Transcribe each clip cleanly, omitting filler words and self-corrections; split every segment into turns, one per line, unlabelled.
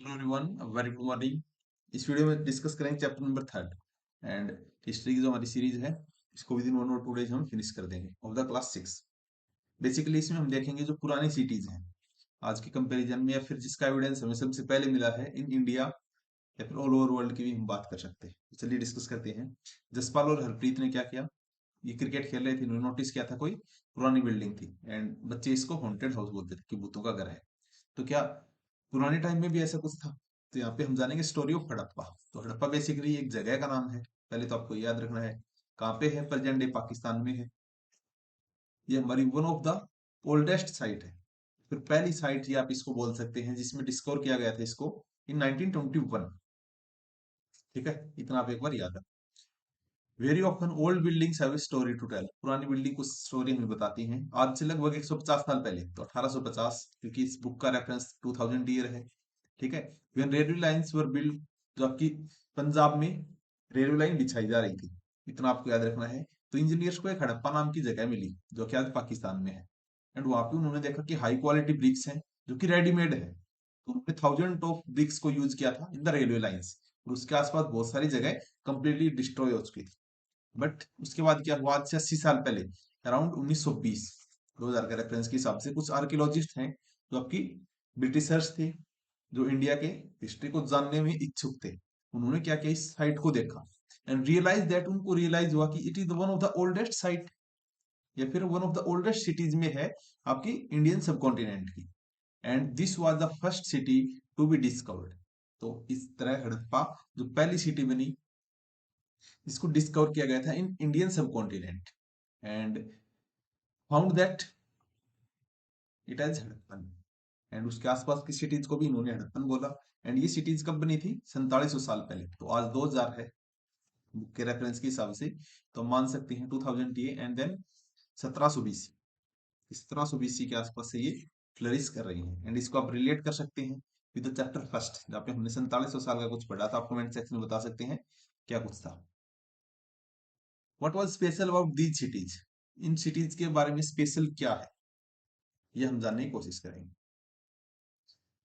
Hello everyone, very good morning. इस video में discuss करेंगे chapter number third and history की जो हमारी सीरीज है इसको विद इन 1 और 2 डेज हम फिनिश कर देंगे ऑफ द क्लास 6। बेसिकली इसमें हम देखेंगे जो पुरानी सिटीज हैं आज के कंपैरिजन में, या फिर जिसका एविडेंस हमें सबसे पहले मिला है इन इंडिया या फिर ऑल ओवर वर्ल्ड की भी हम बात कर सकते हैं। तो चलिए डिस्कस करते हैं। जसपाल और हरप्रीत ने क्या किया, ये क्रिकेट खेल रहे थे, इन्होंने नोटिस किया था कोई पुरानी बिल्डिंग थी एंड बच्चे इसको हॉन्टेड हाउस बोलते थे कि भूतों का घर है। तो क्या पुराने टाइम में भी ऐसा कुछ था? तो यहाँ पे हम जानेंगे स्टोरी ऑफ हड़प्पा। तो हड़प्पा बेसिकली एक जगह का नाम है, पहले तो आपको याद रखना है कहाँ पे है। प्रेजेंट डे पाकिस्तान में है। ये हमारी one of the oldest site है, फिर पहली साइट ये आप इसको बोल सकते हैं जिसमें डिस्कवर किया गया था इसको इन 1921। ठीक है, इतना आप एक बार याद रखें। Very often old buildings have a story to tell. पुरानी बिल्डिंग कुछ स्टोरी हमें बताती हैं आज से लगभग 150 साल पहले, तो 1850, क्योंकि इस बुक का रेफरेंस 2000 ईयर है। ठीक है, when railway lines were build, जो आपकी पंजाब में रेलवे लाइन बिछाई जा रही थी, इतना आपको याद रखना है। तो इंजीनियर्स को एक हड़प्पा नाम की जगह मिली जो कि आज पाकिस्तान में है एंड वहां पे उन्होंने देखा कि हाई क्वालिटी ब्रिक्स हैं जो कि रेडीमेड है। तो उन्होंने थाउजेंड ऑफ ब्रिक्स को यूज किया था इन द रेलवे लाइंस, और उसके आसपास बहुत सारी जगह कंप्लीटली डिस्ट्रॉय हो चुकी थी। बट उसके बाद क्या हुआ, आज से 80 साल पहले, अराउंड 1920, 2000 के रेफरेंस के हिसाब से कुछ आर्कियोलॉजिस्ट हैं जो आपकी ब्रिटिशर्स थे, जो इंडिया के हिस्ट्री को जानने में इच्छुक थे। उन्होंने क्या किया, इस साइट को देखा एंड रियलाइज दैट, उनको रियलाइज हुआ कि it is one of the oldest site, या फिर one of the oldest cities में है आपकी इंडियन सब कॉन्टिनेंट की। And this was the first city to be discovered. तो इस तरह हड़प्पा जो पहली सिटी बनी, इसको डिस्कवर किया गया था इन इंडियन सब continent and found that it has Harappan. And उसके आसपास की सिटीज को भी इन्होंने हड़प्पन बोला। एंड ये सिटीज कब बनी थी? 4700 साल पहले। तो आज 2000 है बुक के रेफरेंस के हिसाब से, तो हम मान सकते हैं 2000 ये, एंड देन 1720, 1720 के आसपास से ये फ्लरिश कर रही हैं। एंड इसको आप रिलेट कर सकते हैं विद द चैप्टर फर्स्ट, जहाँ पे हमने 4700 साल का कुछ पढ़ा था। आप कमेंट सेक्शन में बता सकते हैं क्या कुछ था। What was special about these cities? In cities के बारे में स्पेशल क्या है, ये हम जानने की कोशिश करेंगे।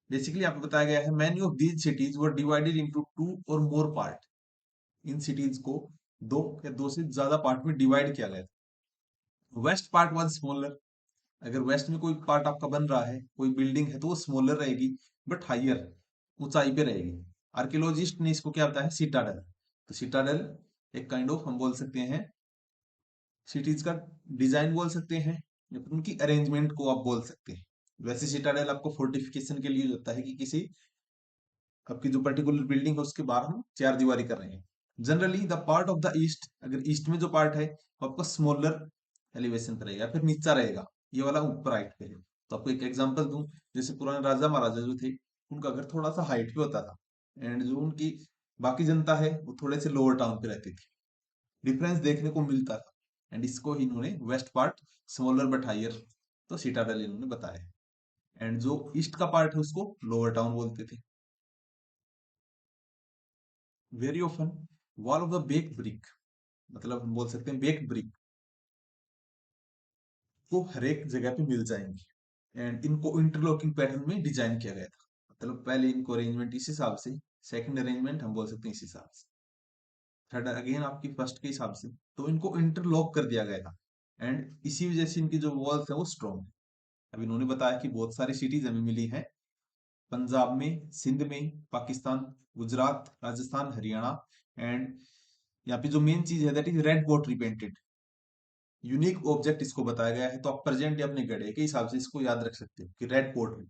बेसिकली आपको बताया गया है many of these cities were divided into two और मोर पार्ट। इन सिटीज को दो या दो से ज्यादा पार्ट में डिवाइड किया गया था। West part was smaller. अगर वेस्ट में कोई पार्ट आपका बन रहा है, कोई बिल्डिंग है, तो वो स्मॉलर रहेगी बट हाइयर, ऊंचाई पे रहेगी। आर्कियोलॉजिस्ट ने इसको क्या बताया, सिटाडल। तो सिटाडल एक काइंड ऑफ हम बोल सकते हैं सिटीज का डिजाइन बोल सकते हैं, या फिर उनकी अरेंजमेंट को आप बोल सकते हैं। वैसे सिटाडेल आपको फोर्टिफिकेशन के लिए होता है कि किसी आपकी जो पर्टिकुलर बिल्डिंग है उसके बाहर हम चार दीवारी कर रहे हैं। Generally the part of the east, अगर ईस्ट में जो पार्ट है वो आपका स्मॉलर एलिवेशन पर रहेगा, फिर नीचा रहेगा, ये वाला ऊपर हाइट पे है। तो आपको एक एग्जांपल दूं, जैसे पुराने राजा महाराजा जो थे, उनका घर थोड़ा सा हाइट पे होता था एंड जो उनकी बाकी जनता है वो थोड़े से लोअर टाउन पे रहती थी। डिफरेंस देखने को मिलता था एंड इसको ही इन्होंने west part smaller but higher, तो सिटाडेल इन्होंने बताया। एंड जो ईस्ट का पार्ट है उसको लोअर टाउन बोलते थे। Very often wall of the baked brick, मतलब हम बोल सकते हैं बेक ब्रिक को हर एक जगह पे मिल जाएंगे एंड इनको इंटरलॉकिंग पैटर्न में डिजाइन किया गया था। मतलब पहले इनको अरेंजमेंट इस हिसाब से, सेकंड अरेंजमेंट हम बोल सकते हैं इस हिसाब से, थर्ड अगेन आपकी फर्स्ट के हिसाब से, तो इनको इंटरलॉक कर दिया गया था। एंड इसी वजह से इनकी जो वॉल्स है वो स्ट्रॉन्ग है। अब इन्होंने बताया कि बहुत सारी सिटीज हमें मिली है पंजाब में, सिंध में, पाकिस्तान, गुजरात, राजस्थान, हरियाणा। एंड यहाँ पे जो मेन चीज है that is red portray painted, unique object इसको बताया गया है। तो आप प्रेजेंट या अपने गढ़े के हिसाब से इसको याद रख सकते हो कि रेड पोर्ट्री।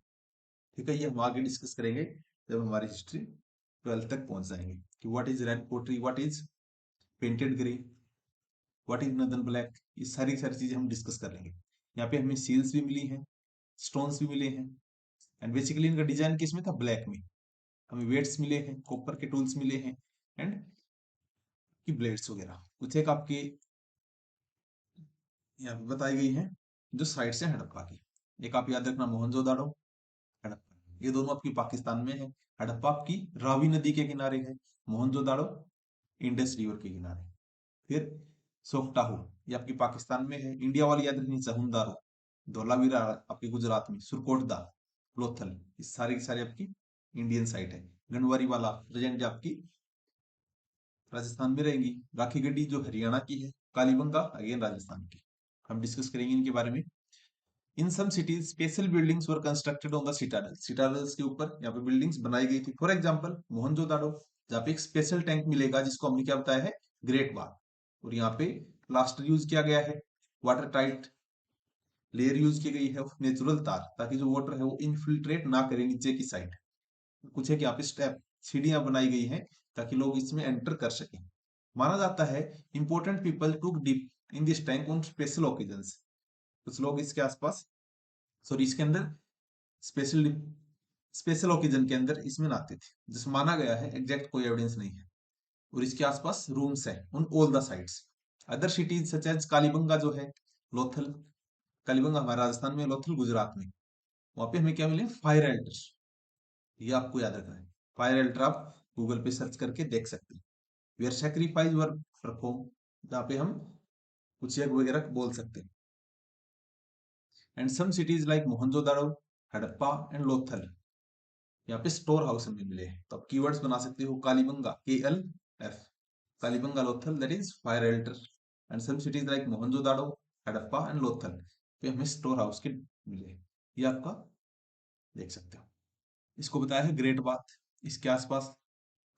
ठीक है, ये हम आगे डिस्कस करेंगे जब हमारी हिस्ट्री 12th तक पहुंच जाएंगे कि what is red portray, what is painted grey, what is northern black. ये सारी सारी चीजें हम डिस्कस कर लेंगे। यहाँ पे हमें सील्स भी मिली हैं, स्टोन्स भी मिले हैं एंड बेसिकली इनका डिजाइन किस में था, ब्लैक में। हमें वेट्स मिले हैं, कॉपर के टूल्स मिले हैं एंड की ब्लेड्स वगैरह। कुछ एक आपके यहाँ पे बताई गई है जो साइड से हड़प्पा की। एक आप याद रखना मोहनजोदाड़ो, हड़प्पा, ये दोनों आपकी पाकिस्तान में है। हड़प्पा आपकी रावी नदी के किनारे है, मोहनजोदाड़ो इंडस रिवर के किनारे। फिर सोफ्टाहु, ये आपकी पाकिस्तान में है। इंडिया वाली याद रखनी चहुंदारो, धोलावीरा आपकी गुजरात में, सुरकोटदा, लोथल, ये सारी की सारी आपकी इंडियन साइट है। गंडवारी वाला प्रेजेंट आपकी राजस्थान में रहेंगी। राखी गढ़ी जो हरियाणा की है। कालीबंगा अगेन राजस्थान की। हम डिस्कस करेंगे इनके बारे में। In some cities special buildings were constructed on the citadel, सिटाडल्स के ऊपर यहाँ पे बिल्डिंग्स बनाई गई थी। फॉर एग्जांपल मोहनजोदाड़ो, जहाँ पे एक स्पेशल टैंक मिलेगा जिसको हमने क्या बताया है, ग्रेट बाथ। और यहाँ पे प्लास्टर यूज किया गया है, वाटर टाइट लेयर यूज की गई है, नेचुरल तार, ताकि जो वाटर है वो इनफिल्ट्रेट ना करे नीचे की साइड। कुछ है कि यहाँ पे स्टेप सीढ़ियां बनाई गई हैं ताकि लोग इसमें एंटर कर सकें। माना जाता है important people took dip in this tank on special occasions. कुछ लोग इसके आसपास, सॉरी इसके अंदर स्पेशल स्पेशल ओकेजन के अंदर इसमें नहाते थे, जिस माना गया है, एग्जैक्ट कोई एविडेंस नहीं है। और इसके आसपास रूम्स हैं on all the sides. Other cities such as Kalibangan जो है, लोथल, कालीबंगा हमारे राजस्थान में, लोथल गुजरात में, वहां पे हमें क्या मिले, फायर एल्टर्स। ये आपको याद रखना है। फायर एल्टर आप गूगल पे सर्च करके देख सकते हैं। वेयर सैक्रिफाइस वर परफॉर्म, जहाँ पे हम कुछ यज्ञ वगैरह बोल सकते हैं। And some cities like Mohenjodaro, Harappa and Lothal, यहाँ पे स्टोर हाउस हमें मिले हैं। तो आप कीवर्ड्स बना सकते हो, Kalibangan KLF, Kalibangan Lothal, that is fire altar. And some cities like Mohenjodaro, Harappa and Lothal पे हमें स्टोर हाउस के मिले। ये आपका देख सकते हो। इसको बताया है ग्रेट बाथ। इसके आसपास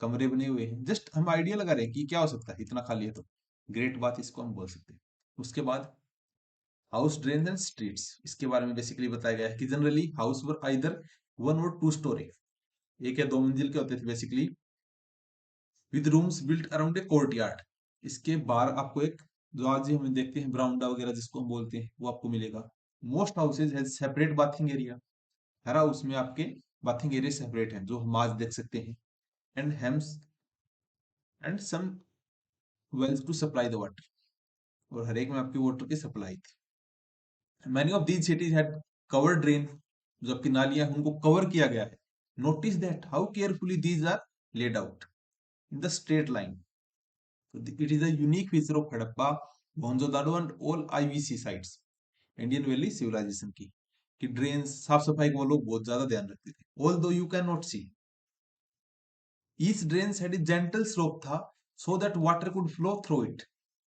कमरे बने हुए हैं। जस्ट हम आइडिया लगा रहे हैं कि क्या हो सकता है, इतना खाली है तो ग्रेट बाथ इसको हम बोल सकते हैं। उसके बाद हाउस ड्रेन एंड स्ट्रीट्स, इसके बारे में बेसिकली बताया गया है कि जनरली हाउस वर आइदर 1 और 2 स्टोरी, एक या 2 मंजिल के होते थे basically, with rooms built around a courtyard. इसके बाहर आपको एक, जो आज हम देखते हैं ब्राउंडा वगैरह जिसको हम बोलते हैं, वो आपको मिलेगा। Most houses has separate bathing area, her house में आपके बाथिंग एरिया सेपरेट हैं, जो हम आज देख सकते हैं। And hems and some wells to supply the water, और हर एक में आपकी वाटर की सप्लाई थी। Many of these cities had cover drain, जो आपकी नालियां हैं उनको कवर किया गया है। Notice that how carefully these are laid out in the straight line. It is a unique feature of Harappa, Mohenjodaro and all IVC sites, Indian valley civilisation की, कि ड्रेन साफ सफाई को वो लोग बहुत ज्यादा ध्यान रखते थे। Although you can not see, each drain had a gentle slope था, so that water could flow through it.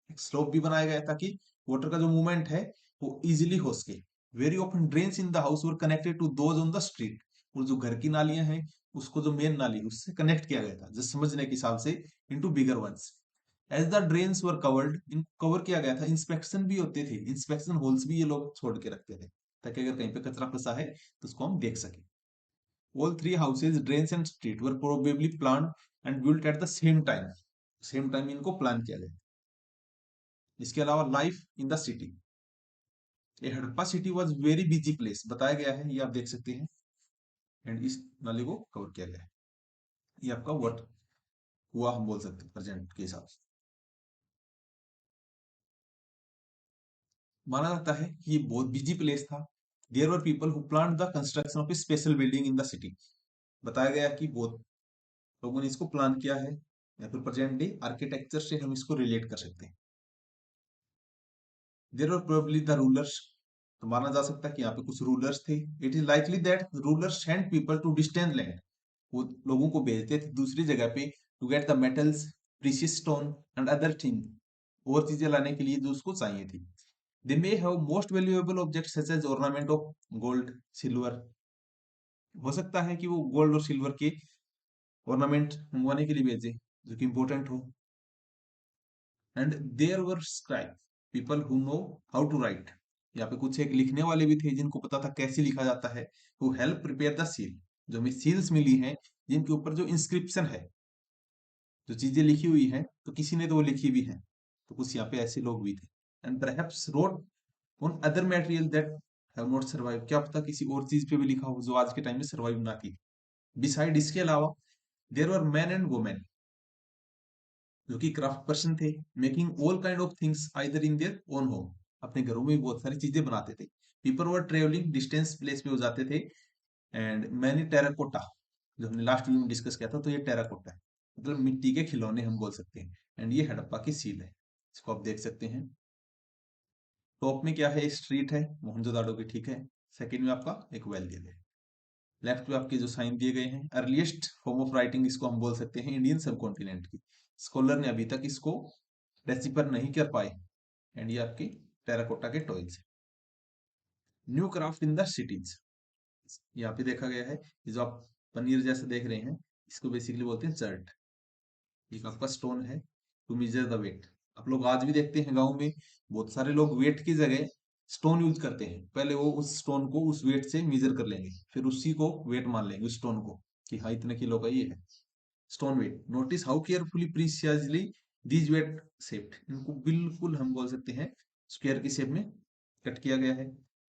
एक स्लोप भी बनाया गया ताकि वाटर का जो मूवमेंट है वो इजीली हो सके। Very often drains in the house were connected to those on the street, और जो घर की नालियां हैं उसको जो मेन नाली उससे कनेक्ट किया गया था, जिस समझने के हिसाब से, into bigger ones. As the drains were covered, इनको कवर किया गया था। इंस्पेक्शन भी होते थे, इंस्पेक्शन होल्स भी ये लोग छोड़ के रखते थे, ताकि अगर कहीं पे कचरा फंसा है तो उसको हम देख सके। All three houses, drains and street were probably planned and built at the same time. Same time इनको प्लान किया गया। इसके अलावा लाइफ इन द सिटी, ये Harappa city was very busy place बताया गया है, ये आप देख सकते हैं। एंड इस नाले को कवर किया गया है। ये आपका व्हाट हुआ हम बोल सकते हैं प्रेजेंट के हिसाब से। माना जाता है कि ये बहुत बिजी प्लेस था। There were people who planned the construction of a special building in the city. बताया गया कि बहुत लोगों ने इसको प्लान किया है, या फिर प्रेजेंट डे आर्किटेक्चर से हम इसको रिलेट कर सकते हैं। There are probably the rulers, तो माना जा सकता है कि यहाँ पे कुछ रूलर्स थे। It is likely that rulers send people to distant land, वो लोगों को भेजते थे दूसरी जगह पे, to get the metals, precious stone and other thing, और चीजें लाने के लिए जो उसको चाहिए थी। They may have most valuable objects such as ornament of gold silver, हो सकता है कि वो गोल्ड और सिल्वर के ऑर्नामेंट मंगवाने के लिए भेजे जो कि इंपॉर्टेंट हो। And there were scribe, people who know how to write, यहाँ पे कुछ एक लिखने वाले भी थे जिनको पता था कैसे लिखा जाता है। Who help prepare the seal, जो हमें सील्स मिली हैं जिनके ऊपर जो इंस्क्रिप्शन है, जो चीजें लिखी हुई हैं, तो किसी ने तो वो लिखी भी है, तो कुछ यहाँ पे ऐसे लोग भी थे। And perhaps road on other material that have not survive, क्या पता किसी और चीज पे भी लिखा हो जो आज के टाइम में सर्वाइव ना की। बिसाइड इसके अलावा there were man and women, जो कि क्राफ्ट पर्सन थे, making all kind of things either in their own home, अपने घरों में बहुत सारी चीजें बनाते थे। People were travelling distance place पे हो जाते थे। एंड मैनी टेराकोटा, जो हमने लास्ट वीडियो में डिस्कस किया था, तो ये टेराकोटा है, मतलब मिट्टी के खिलौने हम बोल सकते हैं। एंड ये हड़प्पा की सील है, इसको आप देख सकते हैं। टॉप में क्या है, स्ट्रीट है मोहनजोदाड़ो की, ठीक है। सेकंड में आपका एक वेल दिया है। लेफ्ट पे आपके जो साइन दिए गए हैं, अर्लीस्ट फॉर्म ऑफ राइटिंग इसको हम बोल सकते हैं इंडियन सब कॉन्टिनेंट की, स्कॉलर ने अभी तक इसको डेसिफर नहीं कर पाए। एंड ये आपके टेराकोटा के टॉयल्स है। New craft in the cities, यहाँ पे देखा गया है, ये जो आप पनीर जैसे देख रहे हैं, इसको बेसिकली बोलते हैं चर्ट। एक आपका स्टोन है टू मेजर द वेट। आप लोग आज भी देखते हैं गांव में बहुत सारे लोग वेट की जगह स्टोन यूज करते हैं। पहले वो उस स्टोन को उस वेट से मेजर कर लेंगे, फिर उसी को वेट मान लेंगे उस स्टोन को, कि हाँ इतने किलो का ये है stone weight. Notice how carefully preciously these weight shaped, इनको बिल्कुल हम बोल सकते हैं स्क्वायर की शेप में कट किया गया है।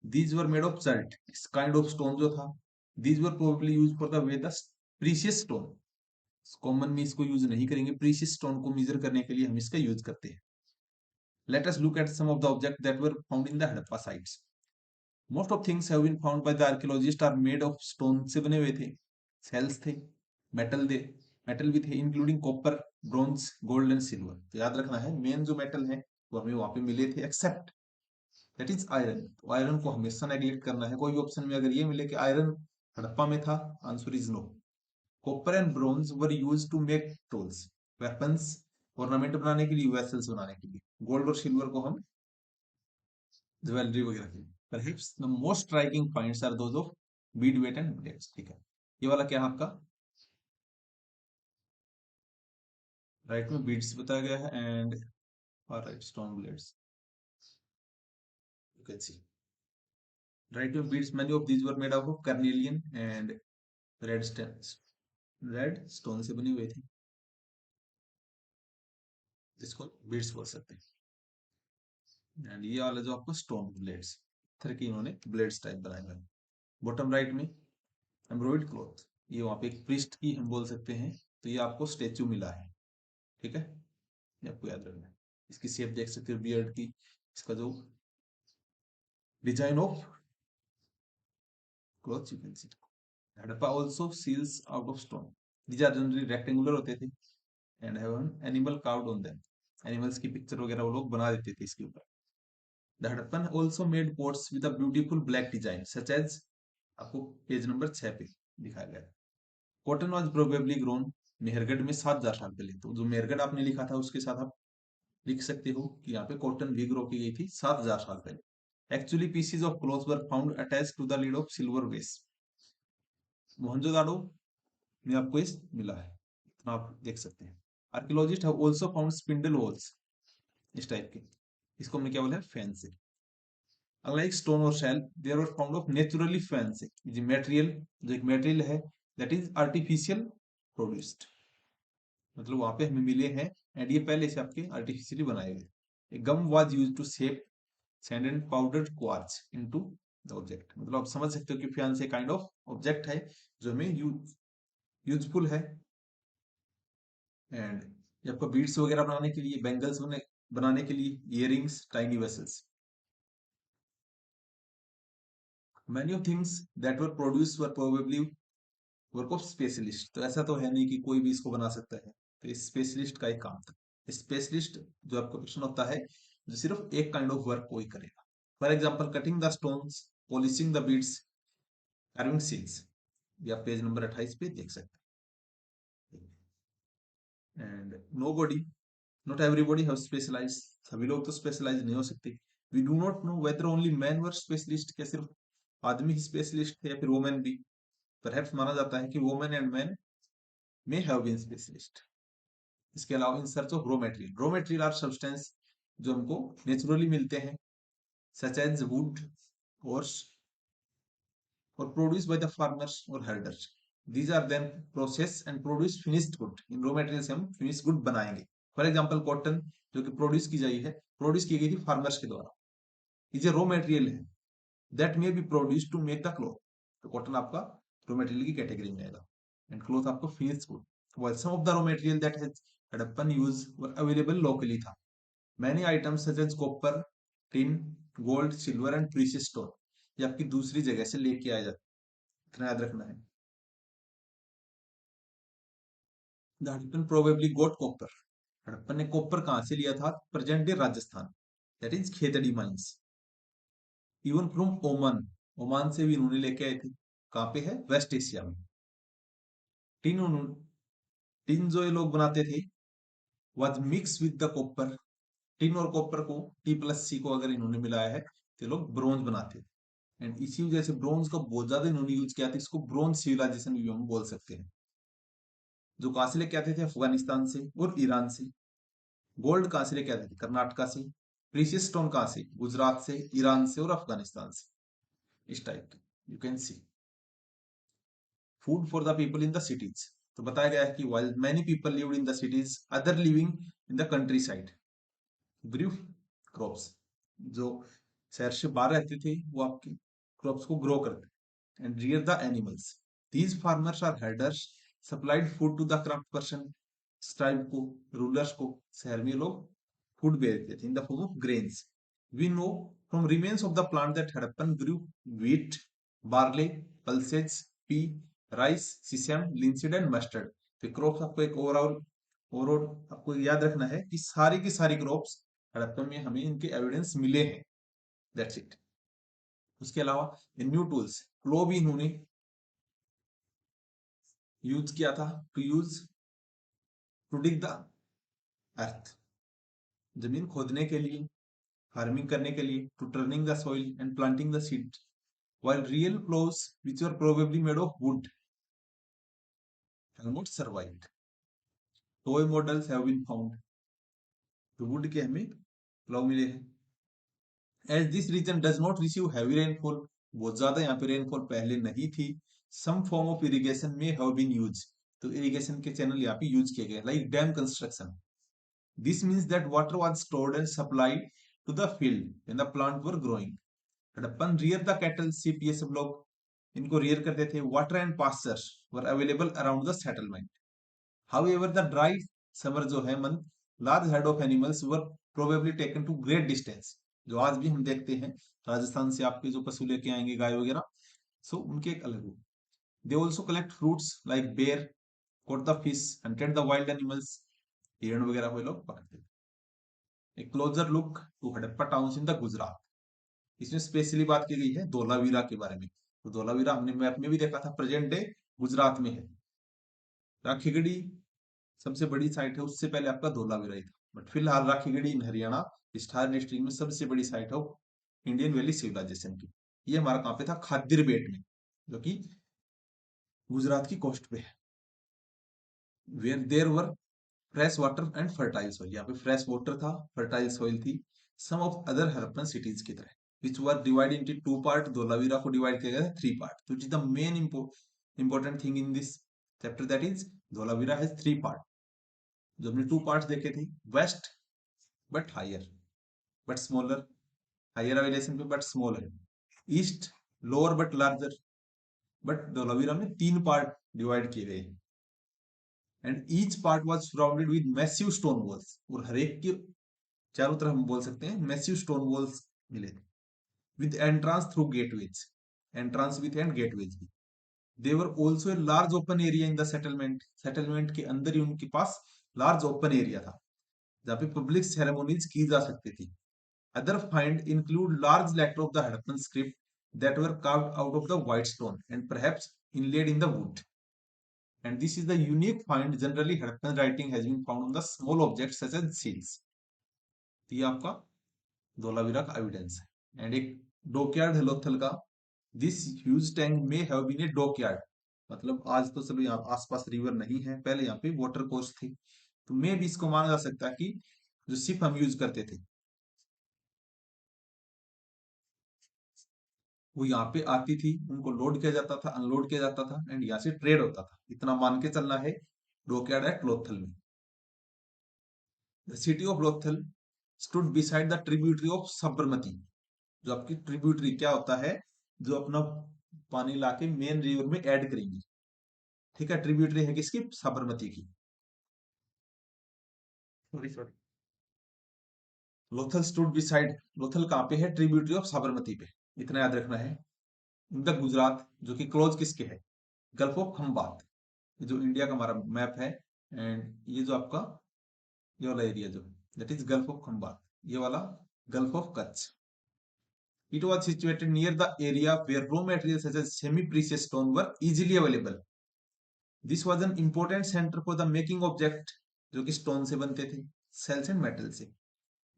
These were made of chert, इस काइंड ऑफ स्टोन जो था, these were probably use for the way the precious stone. Common में इसको यूज नहीं करेंगे, प्रीशियस स्टोन को मेजर करने के लिए हम इसका यूज करते हैं। Let us look at some of the object that were found in the Harappa sites. Most of things have been found by the archaeologist are made of stone से बने हुए थे। सेल्स थे, मेटल थे, मेटल भी थे, including copper, bronze, gold and silver. तो याद रखना है मेन जो मेटल है वो हमें वहां पे मिले थे, एक्सेप्ट दैट इज आयरन। तो आयरन को हमेशा नेग्लेक्ट करना है। कोई भी ऑप्शन में अगर ये मिले कि आयरन हड़प्पा में था, answer is no. Copper and bronze were used to make tools, weapons, ornament बनाने के लिए, वेसल्स बनाने के लिए। गोल्ड और सिल्वर को हम ज्वेलरी वगैरह के लिए। Perhaps the most striking points are those of bead weight and blades. ठीक है, ये वाला क्या है आपका, राइट में बीड्स बताया गया है and right stone blades, you can see right में beads, many of these were made out of carnelian and red stone, red stone से बने हुए थे, जिसको बीड्स बोल सकते हैं। एंड ये वाला जो आपको स्टोन ब्लेड्स, पत्थर की इन्होंने ब्लेड्स टाइप बनाए हुए। बॉटम राइट में एम्ब्रॉइड क्लॉथ, ये वहां पे एक प्रिस्ट की हम बोल सकते हैं, तो ये आपको स्टेचू मिला है। ठीक है, ये आपको याद रखना है। इसकी शेप देख सकते हो बियर्ड की, इसका जो design of cloth you can see. Harappa also seals out of stone, these are generally rectangular होते थे and have an animal carved on them, animals की पिक्चर वगैरह वो लोग बना देते थे इसके ऊपर। The Harappan also made pots with a beautiful black design such as, आपको पेज नंबर 6 पे दिखाया गया है। Cotton was probably grown Mehrgarh में 7,000 साल पहले। तो जो मेहरगढ़ आपने लिखा था उसके साथ आप लिख सकते हो कि यहाँ पे कॉटन भी ग्रो की गई थी 7,000 साल पहले। Actually pieces of cloth were found attached to the lid of silver vase, Mohenjodaro में आपको इस मिला है, इतना आप देख सकते हैं। Archaeologists have also found spindle whorls, इस टाइप के, इसको हमने क्या बोला है, फैन से। अनलाइक स्टोन और shell there were found of naturally faience से, जो मटेरियल, जो एक मटेरियल है दैट इज आर्टिफिशियल प्रोड्यूस्ड, मतलब वहां पे हमें मिले हैं एंड ये पहले से आपके आर्टिफिशियली बनाए गए। Gum was used to shape sand and powdered quartz into the object, मतलब आप समझ सकते हो कि फैन से काइंड ऑफ ऑब्जेक्ट है जो हमें यूजफुल है। एंड ये आपको बीड्स वगैरह बनाने के लिए, बैंगल्स बनाने के लिए, earrings, tiny vessels. Many of things that were produce were probably work of specialist. तो ऐसा तो है नहीं कि कोई भी इसको बना सकता है, तो इस स्पेशलिस्ट का एक काम था। स्पेशलिस्ट जो आपका क्वेश्चन होता है जो सिर्फ एक काइंड ऑफ वर्क कोई करेगा। For example cutting the stones, polishing the beads, carving seals, या पेज नंबर 28 पे देख सकते हैं। And nobody, not everybody have specialise, सभी लोग तो स्पेशलाइज नहीं हो सकते। We do not know whether only man were specialist, क्या सिर्फ आदमी ही स्पेशलिस्ट थे या फिर वोमेन भी। परहैप्स माना जाता है कि women and man may have been specialist. इसके अलावा in search of raw material are substance जो हमको नेचुरली मिलते हैं, सच एज वुड और प्रोड्यूस बाय द फार्मर्स और herders. These are then process and produce finished good, इन raw material से हम फिनिश गुड बनाएंगे। फॉर एग्जाम्पल कॉटन जो कि प्रोड्यूस की गई है, प्रोड्यूस की गई थी फार्मर्स के द्वारा, ये रॉ मटेरियल है that may be produce to make the cloth. तो कॉटन आपका रॉ मटेरियल की कैटेगरी में आएगा एंड क्लॉथ आपको finished good. while some of the raw material that has Harappan use were available locally था। many items such as copper, tin, gold, silver and precious stone ये आपकी दूसरी जगह से लेके आया जाता है, इतना याद रखना है। The Harappan probably got copper, Harappan ने कॉपर कहां से लिया था, present day Rajasthan, that is Khetri mines. Even from Oman, Oman से भी इन्होंने लेके आए थे। कहाँ पे है? वेस्ट एशिया में। टिन टिन जो ये लोग बनाते थे was mix with the copper. Tin और कॉपर को T+C को अगर इन्होंने मिलाया है तो ये लोग ब्रोंज बनाते थे। एंड इसी वजह से ब्रोंज का बहुत ज्यादा इन्होंने यूज किया था, इसको ब्रोंज सिविलाइजेशन भी हम बोल सकते हैं। जो कहां से लेके आते थे? अफगानिस्तान से और ईरान से। गोल्ड कहां से लेके आते थे? कर्नाटका से। प्रीशियस स्टोन कहां से? गुजरात से, ईरान से और अफगानिस्तान से। इस टाइप के you can C. Food for the people in the cities, तो बताया गया है कि while many people lived in the cities, other living in the countryside grew crops। जो शहर से बाहर रहते थे वो आपके क्रॉप्स को ग्रो करते and rear the animals. These farmers are herders, supplied food to the craft person. Tribe को, रूलर्स को शहर में लोग फूड बेचते थे in the form of grains. We know from remains of the plant that Harappan grew wheat, barley, pulses, pea, rice, sesame, linseed and mustard. तो crops आपको एक ओवरऑल ओवरऑल आपको याद रखना है कि सारी की सारी क्रॉप्स हड़प्पन में हमें इनके एविडेंस मिले हैं। That's it. उसके अलावा न्यू टूल्स, प्लो भी इन्होंने यूज किया था to use to dig the earth, जमीन खोदने के लिए, फार्मिंग करने के लिए, to turning the soil and planting the seed. while real plows which were probably made of wood have not survived। toy models have been found। तो would के हमें प्लाव मिले हैं। as this region does not receive heavy rainfall, बहुत ज्यादा यहाँ पे rainfall पहले नहीं थी। some form of irrigation may have been used, तो इरिगेशन के चैनल यहाँ पे यूज किए गए, like dam construction। this means that water was stored and supplied to the field when the plants were growing। Harappan rear the cattle sheep, ये सब लोग इनको रियर करते थे। Water and pastures were available around the settlement. However the dry summer जो है month, large head of animals were probably taken to great distance. जो आज भी हम देखते हैं राजस्थान से आपके जो पशु लेके आएंगे गाय वगैरह, सो उनके एक अलग हो। They also collect fruits like बेर, caught the fish, hunted the wild animals। हिरण वगैरह को लोग पकड़ते थे। एक closer look to Harappa towns in the Gujarat. इसमें स्पेशली बात की गई है धोलावीरा के बारे में। तो धोलावीरा हमने मैप में भी देखा था, प्रेजेंट डे गुजरात में है। राखीगढ़ी सबसे बड़ी साइट है, उससे पहले आपका धोलावीरा ही था, बट फिलहाल राखीगढ़ी इन हरियाणा हिसार डिस्ट्रिक्ट में सबसे बड़ी साइट है इंडियन वैली सिविलाइजेशन की। ये हमारा कहाँ पे था? खादिर बेट में, जो कि गुजरात की कोस्ट पे है। Where there were fresh water and fertile soil, यहाँ पे फ्रेश वाटर था, फर्टाइल सॉइल थी। Some of other Harappan cities की तरह which were divided into two part। Dholavira को डिवाइड किया गया था 3 पार्ट। तो which is the main important thing in this chapter, that is Dholavira has 3 part। जो हमने 2 पार्ट्स देखे थे, west but higher but smaller, higher elevation पे but smaller, east lower but larger. But Dholavira में 3 पार्ट डिवाइड किए गए हैं। And each part was surrounded with massive stone walls, और हर एक के चारों तरफ हम बोल सकते हैं मैसिव स्टोन वॉल्स मिले थे। with entrance through gateways, entrance with and gateways भी। they were also a large open area in the settlement। settlement के अंदर ही उनके पास large open area था जहाँ पे public ceremonies की जा सकती थी। other find include large letter of the Harappan script that were carved out of the white stone and perhaps inlaid in the wood। and this is the unique find। generally Harappan writing has been found on the small objects such as seals। तो ये आपका धोलावीरा का evidence है। And एक dockyard है लोथल का। This huge tank में have been a dockyard, मतलब आज तो चलो यहाँ आसपास रिवर नहीं है, पहले यहाँ पे वाटर कोर्स थी। तो मे भी इसको माना जा सकता है कि जो शिप हम यूज करते थे वो यहाँ पे आती थी, उनको लोड किया जाता था, अनलोड किया जाता था, एंड यहाँ से ट्रेड होता था। इतना मान के चलना है डॉकयार्ड एट लोथल में। The city of Lothal stood beside the tributary of Sabarmati. जो आपकी ट्रिब्यूटरी क्या होता है? जो अपना पानी लाके मेन रिवर में ऐड करेंगी, ठीक है। ट्रिब्यूटरी है किसकी? साबरमती की। Sorry sorry, Lothal stood beside, Lothal कहाँ पे है? ट्रिब्यूटरी ऑफ साबरमती पे, इतना याद रखना है। इन द गुजरात, जो कि क्लोज किसके है? गल्फ ऑफ खंबात, जो इंडिया का हमारा मैप है। एंड ये जो आपका ये वाला एरिया जो that is gulf of Khambhat, ये वाला gulf of Kutch. It was situated near the area where raw materials such as semi-precious stone were easily available. This was an important center for the making object जो कि stone से बनते थे, cells and metal से.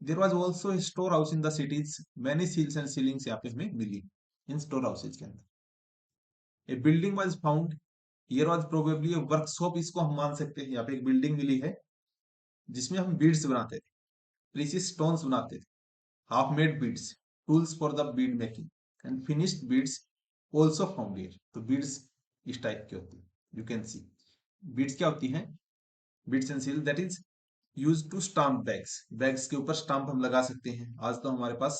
There was also a storehouse in the cities. Many seals and ceilings यहाँ पे हमें मिली इन storehouses के अंदर. A building was found. Here was probably a workshop. इसको हम मान सकते हैं. यहाँ पे एक बिल्डिंग मिली है जिसमें हम बीड्स बनाते थे, प्रीसियस स्टोन्स बनाते थे, half made beads, tools for the bead making and finished beads also found here. तो बीड्स इस टाइप की होती है. यू कैन सी बीड्स क्या होती हैं. Beads and seal that is use to stamp bags. Bags के ऊपर स्टाम्प हम लगा सकते हैं. आज तो हमारे पास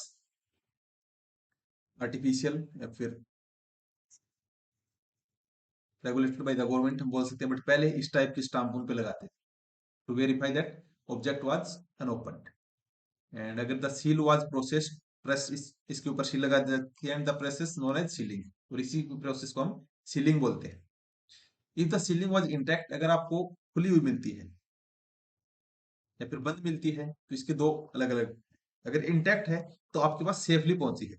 आर्टिफिशियल या फिर रेगुलेटेड बाय द गवर्नमेंट हम बोल सकते हैं, बट पहले इस टाइप की स्टाम्प उन पे लगाते थे to verify that object was unopened. And अगर the seal was processed, press इसके ऊपर सील लगा देती है. And the process known as sealing. और इसी प्रोसेस को हम सीलिंग बोलते हैं. If the sealing was intact, अगर आपको खुली हुई मिलती है या फिर बंद मिलती है तो इसके दो अलग अलग. अगर इंटैक्ट है तो आपके पास सेफली पहुंची है.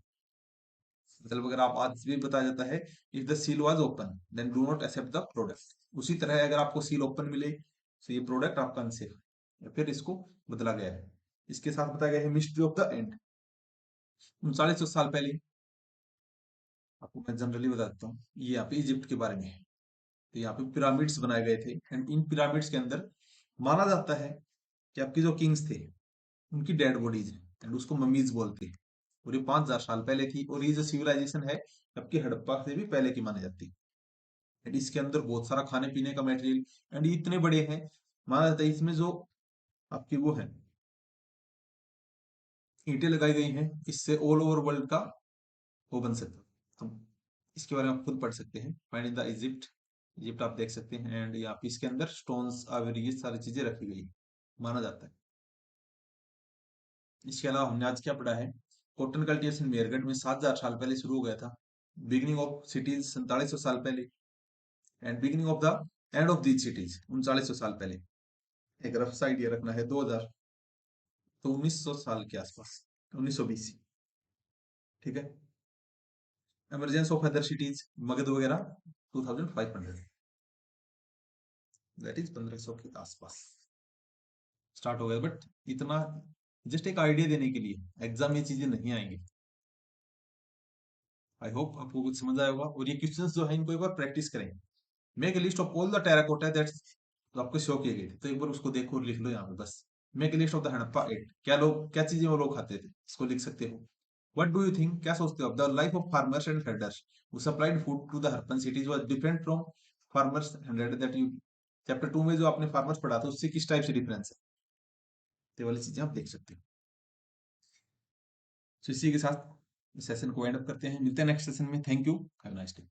मतलब अगर आप आज भी बताया जाता है if the seal was open then do not accept the product. उसी तरह अगर आपको सील ओपन मिले तो ये प्रोडक्ट आपका अनसेफ है या फिर इसको बदला गया है. इसके साथ बताया गया है मिस्ट्री ऑफ द एंड. 3900 साल पहले, आपको मैं जनरली बता देता हूँ, ये यहाँ पे इजिप्ट के बारे में है. तो यहाँ पे पिरामिड्स बनाए गए थे. एंड इन पिरामिड्स के अंदर माना जाता है कि आपके जो किंग्स थे उनकी डेड बॉडीज है. एंड उसको ममीज बोलते हैं. और ये 5000 साल पहले थी. और ये जो सिविलाइजेशन है आपकी हड़प्पा से भी पहले की मानी जाती है. एंड इसके अंदर बहुत सारा खाने पीने का मटेरियल. एंड ये इतने बड़े हैं, माना जाता है इसमें जो आपकी वो है ईंटें लगाई गई हैं, इससे ऑल ओवर वर्ल्ड का वो बन सकता है. तो इसके बारे में आप खुद पढ़ सकते हैं. Find in the Egypt. Egypt आप देख सकते हैं. एंड यहाँ पे इसके अंदर स्टोन्स आवेरी ये सारी चीजें रखी गई हैं, माना जाता है. इसके अलावा हमने आज क्या पढ़ा है. कॉटन कल्टीवेशन मेरगढ़ में 7000 साल पहले शुरू हो गया था. बिगिनिंग ऑफ सिटीज 4700 साल पहले. And beginning of the end of these cities 3900 साल पहले. एक रफ सा आइडिया रखना है 2000, तो 1900 साल के आसपास, 1920. ठीक है. Emergence of other cities Magadh वगैरह 2500, दैट इज 1500 के आसपास स्टार्ट हो गया. बट इतना जस्ट एक आइडिया देने के लिए, एग्जाम में चीजें नहीं आएंगी. आई होप आपको कुछ समझ आया होगा. और ये क्वेश्चंस जो है इनको एक बार प्रैक्टिस करें. Make a list of all the terracotta that's, तो आपको शो किए गए थे, तो एक बार उसको देखो और लिख लो यहाँ पे बस. Make a list of the Harappa ate. क्या लोग, क्या चीजें वो लोग खाते थे, इसको लिख सकते हो. व्हाट डू यू थिंक, क्या सोचते हो, the life of farmers and herders who supplied food to the Harappan cities was different from farmers and herder that you. Chapter 2 में जो आपने फार्मर्स पढ़ा था उससे किस टाइप से डिफरेंस है, ये वाली चीजें आप देख सकते हो. तो इसी के साथ सेशन को एंड अप करते हैं. मिलते हैं नेक्स्ट सेशन में. Thank you. Have a nice day.